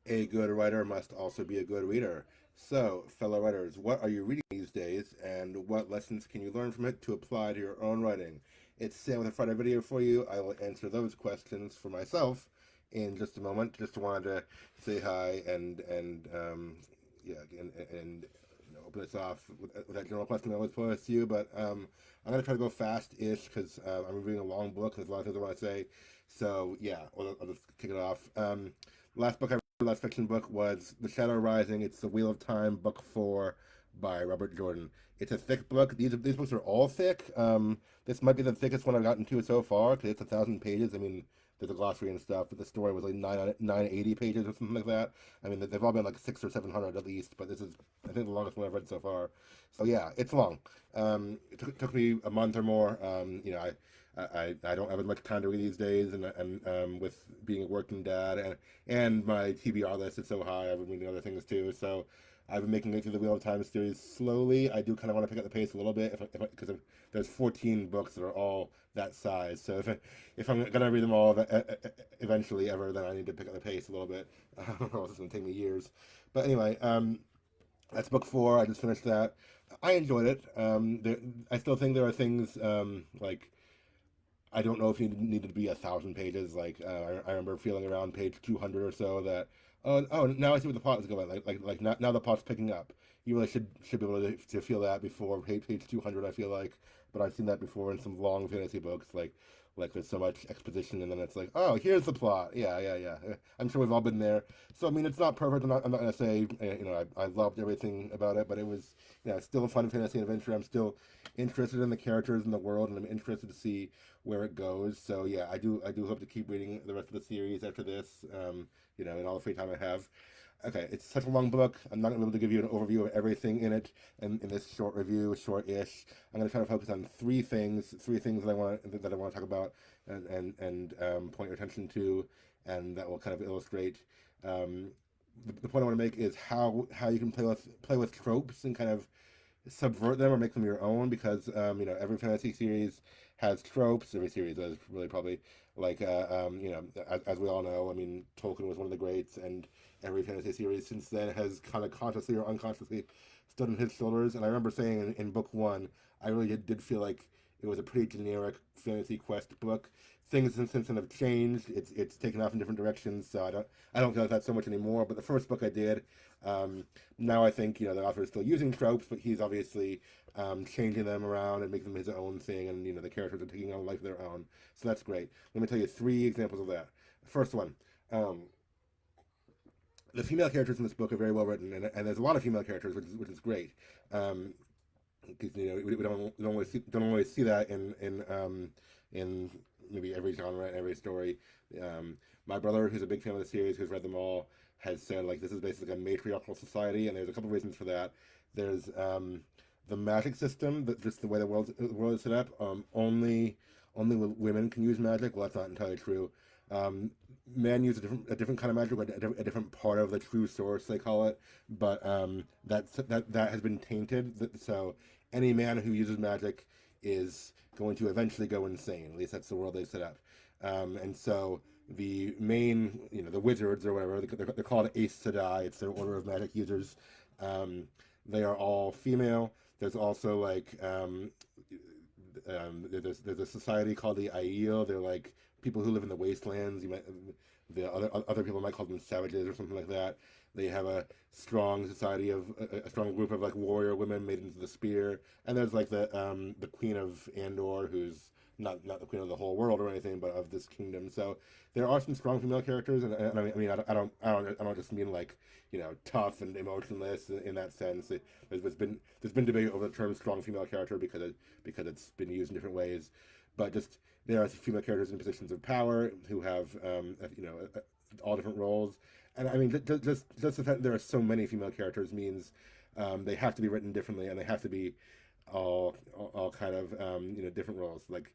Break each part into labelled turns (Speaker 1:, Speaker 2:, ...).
Speaker 1: A good writer must also be a good reader. So, fellow writers, what are you reading these days, and what lessons can you learn from it to apply to your own writing? It's Sam with a Friday video for you. I will answer those questions for myself in just a moment. Just wanted to say hi and yeah, and open this off with that general question I always pose to you. But I'm gonna try to go fast-ish because I'm reading a long book. There's a lot of things I want to say. So yeah, I'll just kick it off. Last book I last fiction book was The Shadow Rising. It's The Wheel of Time, book four by Robert Jordan. It's a thick book. These books are all thick. This might be the thickest one I've gotten to so far because it's 1,000 pages. I mean, there's a glossary and stuff, but the story was like 980 pages or something like that. I mean, they've all been like 600 or 700 at least, but this is I think the longest one I've read so far. So yeah, it's long. It took me a month or more. I don't have as much time to read these days, and with being a working dad and my TBR list is so high, I've been reading other things too. So I've been making it through the Wheel of Time series slowly. I do kind of want to pick up the pace a little bit because there's 14 books that are all that size. So if I'm gonna read them all eventually ever, then I need to pick up the pace a little bit. Or it's gonna take me years. But anyway, that's book four. I just finished that. I enjoyed it. I still think there are things like I don't know if you needed to be 1,000 pages. Like I remember feeling around page 200 or so that oh now I see what the plot is going. Like now the plot's picking up. You really should be able to feel that before page 200. I feel like, but I've seen that before in some long fantasy books. Like there's so much exposition and then it's like oh here's the plot. Yeah. I'm sure we've all been there. So I mean it's not perfect. I'm not gonna say I loved everything about it, but it was it's still a fun fantasy adventure. I'm still interested in the characters and the world, and I'm interested to see where it goes. So yeah, I do hope to keep reading the rest of the series after this. In all the free time I have. Okay, it's such a long book. I'm not gonna be able to give you an overview of everything in it in this short review, short-ish. I'm gonna try to focus on three things that I want to talk about and point your attention to, and that will kind of illustrate. Um, the point I want to make is how you can play with tropes and kind of subvert them or make them your own because every fantasy series has tropes. Every series does really probably like as we all know. I mean, Tolkien was one of the greats, and every fantasy series since then has kind of consciously or unconsciously stood on his shoulders. And I remember saying in book one, I really did feel like it was a pretty generic fantasy quest book. Things since then have changed. It's taken off in different directions, so I don't feel like that so much anymore. But the first book I did, um, now I think the author is still using tropes, but he's obviously changing them around and making them his own thing, and the characters are taking on a life of their own. So that's great. Let me tell you three examples of that. First one, um, the female characters in this book are very well written, and there's a lot of female characters, which is great. Um, because we don't always see that in maybe every genre and every story. My brother, who's a big fan of the series, who's read them all, has said like this is basically a matriarchal society, and there's a couple of reasons for that. There's the magic system, that just the way the world is set up. Only women can use magic. Well, that's not entirely true. Um, Men use a different kind of magic, or a different part of the true source, they call it. But that has been tainted. So any man who uses magic is going to eventually go insane. At least that's the world they set up. And so the main, the wizards or whatever, they're called Aes Sedai. It's their order of magic users. Um, they are all female. There's also like there's a society called the Aiel. They're like people who live in the wastelands. The other people might call them savages or something like that. They have a strong society of a strong group of like warrior women made into the spear. And there's like the Queen of Andor, who's not the queen of the whole world or anything, but of this kingdom. So there are some strong female characters, and I don't just mean like tough and emotionless in that sense. There's been debate over the term strong female character because it's been used in different ways, but just there are female characters in positions of power who have all different roles, and I mean just the fact that there are so many female characters means they have to be written differently, and they have to be all kind of different roles. Like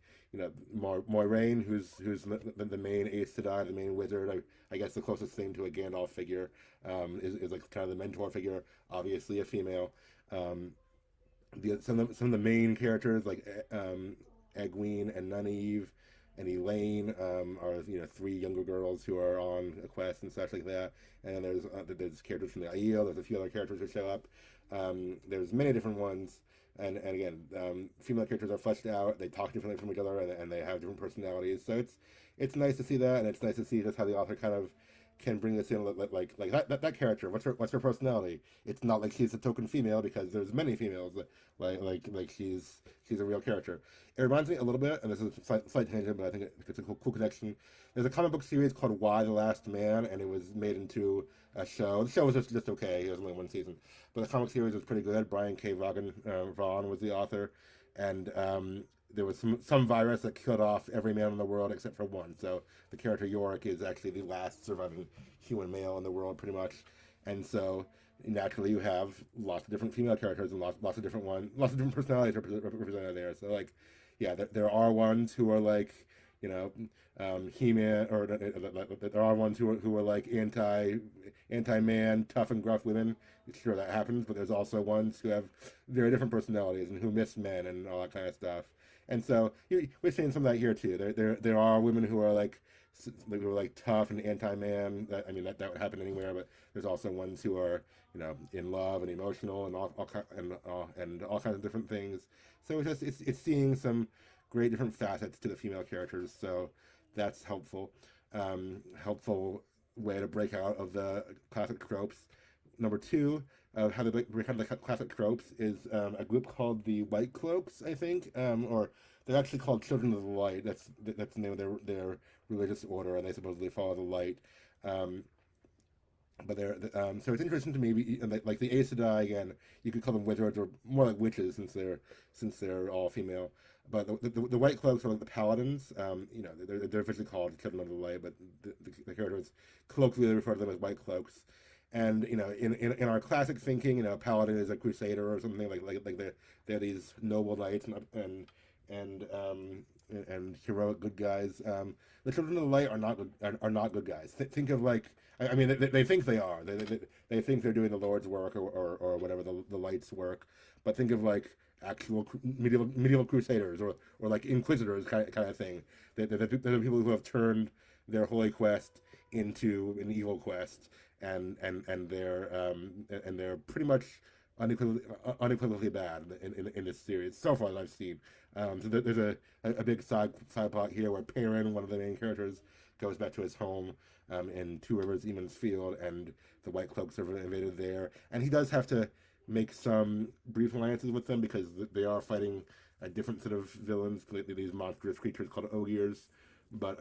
Speaker 1: Moiraine, who's the main Aes Sedai, the main wizard. I guess the closest thing to a Gandalf figure is like kind of the mentor figure. Obviously a female. Um, some of the main characters like Egwene and Nynaeve. and Elaine are three younger girls who are on a quest and such like that. And then there's characters from the Aiel. There's a few other characters that show up. There's many different ones. And again, female characters are fleshed out. They talk differently from each other, and they have different personalities. So it's nice to see that, and it's nice to see just how the author kind of can bring this in, like that character. What's her personality? It's not like she's a token female, because there's many females like she's a real character. It reminds me a little bit, and this is a slight tangent, but I think it's a cool connection. There's a comic book series called Y: The Last Man, and it was made into a show. The show was just okay. It was only one season, but the comic series was pretty good. Brian K. Vaughan was the author, and there was some virus that killed off every man in the world except for one. So the character Yorick is actually the last surviving human male in the world, pretty much. And so naturally, you have lots of different female characters and lots of different personalities represented there. So like, yeah, there are ones who are like, He-Man, or there are ones who are like anti-man, tough and gruff women. Sure, that happens, but there's also ones who have very different personalities and who miss men and all that kind of stuff. And so we're seeing some of that here too. There are women who are like tough and anti-man. That would happen anywhere. But there's also ones who are in love and emotional and all kinds of different things. So it's seeing some great different facets to the female characters. So that's helpful. Helpful way to break out of the classic tropes. Number two of how to break out of the classic tropes is a group called the White Cloaks, I think, or they're actually called Children of the Light. That's the name of their religious order, and they supposedly follow the light. But so it's interesting to me, like the Aes Sedai, again, you could call them wizards or more like witches, since they're all female. But the White Cloaks are like the paladins. They're officially called Children of the Light, but the characters colloquially refer to them as White Cloaks. And in our classic thinking, paladin is a crusader or something like they're these noble knights and heroic good guys. The Children of the Light are not good guys. Think of like, they think they are. They think they're doing the Lord's work or whatever, the Light's work. But think of like actual medieval crusaders or like inquisitors kind of thing. They're the people who have turned their holy quest into an evil quest, and they're pretty much unequivocally bad in this series so far that I've seen. So there's a big side plot here where Perrin, one of the main characters, goes back to his home in Two Rivers, Eamon's Field, and the White Cloaks are invaded there, and he does have to make some brief alliances with them because they are fighting a different set of villains, these monstrous creatures called Ogiers. But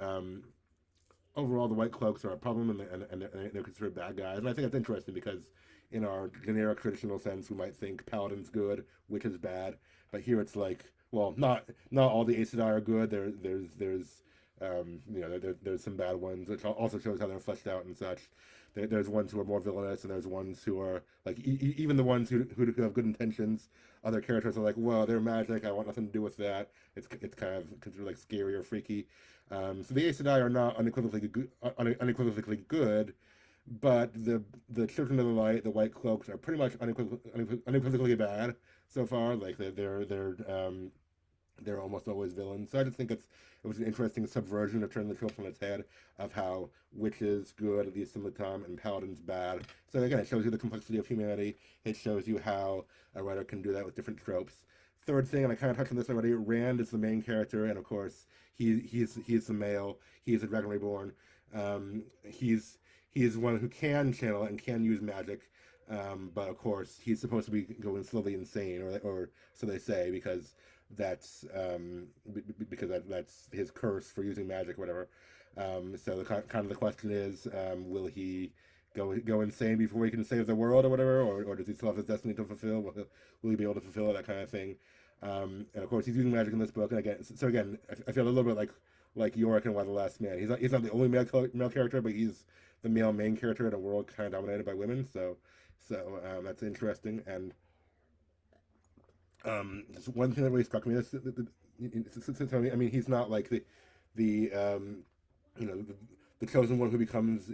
Speaker 1: overall, the White Cloaks are a problem, and they're considered bad guys. And I think that's interesting because in our generic traditional sense, we might think Paladin's good, Witch is bad. But here it's like, well, not all the Aes Sedai are good. There's some bad ones, which also shows how they're fleshed out and such. There's ones who are more villainous, and there's ones who are like even the ones who have good intentions. Other characters are like, well, they're magic. I want nothing to do with that. It's kind of considered like scary or freaky. So the Aes Sedai are not unequivocally good, but the Children of the Light, the White Cloaks, are pretty much unequivocally bad so far. Like they're almost always villains. So I just think it was an interesting subversion of turning the tropes on its head of how witches good, at least some of the time, and paladins bad. So again, it shows you the complexity of humanity. It shows you how a writer can do that with different tropes. Third thing, and I kind of touched on this already, Rand is the main character, and of course, he's the male. He's a Dragon Reborn. He's one who can channel and can use magic. But of course, he's supposed to be going slowly insane, or so they say, because that's his curse for using magic, or whatever. So the question is, will he go insane before he can save the world, or whatever, or does he still have his destiny to fulfill? Will he be able to fulfill it, that kind of thing? And of course, he's using magic in this book. And again, I feel a little bit like Yorick in Y: The Last Man. He's not the only male character, but he's the male main character in a world kind of dominated by women. So that's interesting. And just one thing that really struck me is, he's not like the chosen one who becomes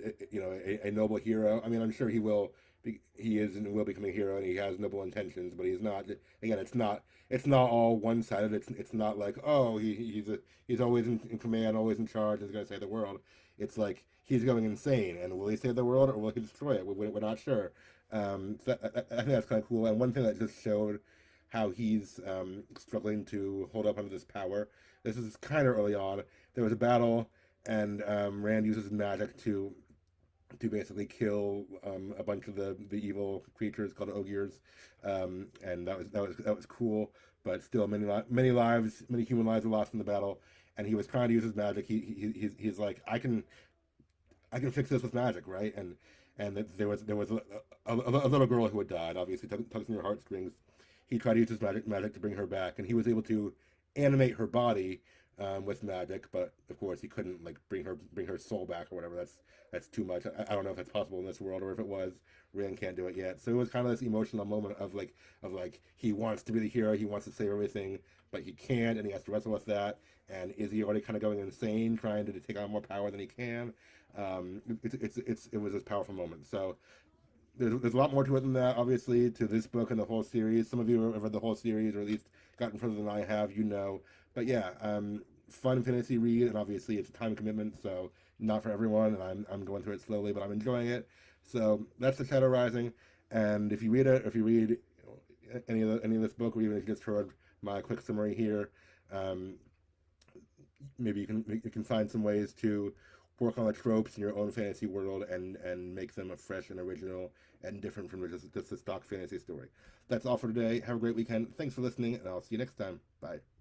Speaker 1: a noble hero. I'm sure he will he is and will become a hero, and he has noble intentions, but he's not. Again, it's not all one sided. It's not like, oh, he's always in command, always in charge, and he's gonna save the world. It's like he's going insane, and will he save the world or will he destroy it? We're not sure. So I think that's kind of cool. And one thing that just showed how he's struggling to hold up under this power. This is kind of early on. There was a battle, and Rand uses magic to basically kill a bunch of the evil creatures called ogiers, and that was cool. But still, many lives, many human lives were lost in the battle. And he was trying to use his magic. He's like, I can fix this with magic, right? And there was a little girl who had died. Obviously, tugs in your heartstrings. He tried to use his magic to bring her back, and he was able to animate her body with magic. But of course, he couldn't like bring her soul back or whatever. That's too much. I don't know if that's possible in this world, or if it was, Rand can't do it yet. So it was kind of this emotional moment of like he wants to be the hero, he wants to save everything, but he can't, and he has to wrestle with that. And is he already kind of going insane, trying to take on more power than he can? It was this powerful moment. So there's a lot more to it than that, obviously, to this book and the whole series. Some of you have read the whole series, or at least gotten further than I have, you know. But yeah, fun fantasy read, and obviously it's a time commitment, so not for everyone. And I'm going through it slowly, but I'm enjoying it. So that's The Shadow Rising. And if you read it, or if you read any of this book, or even if you just heard my quick summary here, um, maybe you can find some ways to work on the tropes in your own fantasy world and make them a fresh and original and different from just a stock fantasy story. That's all for today. Have a great weekend. Thanks for listening, and I'll see you next time. Bye.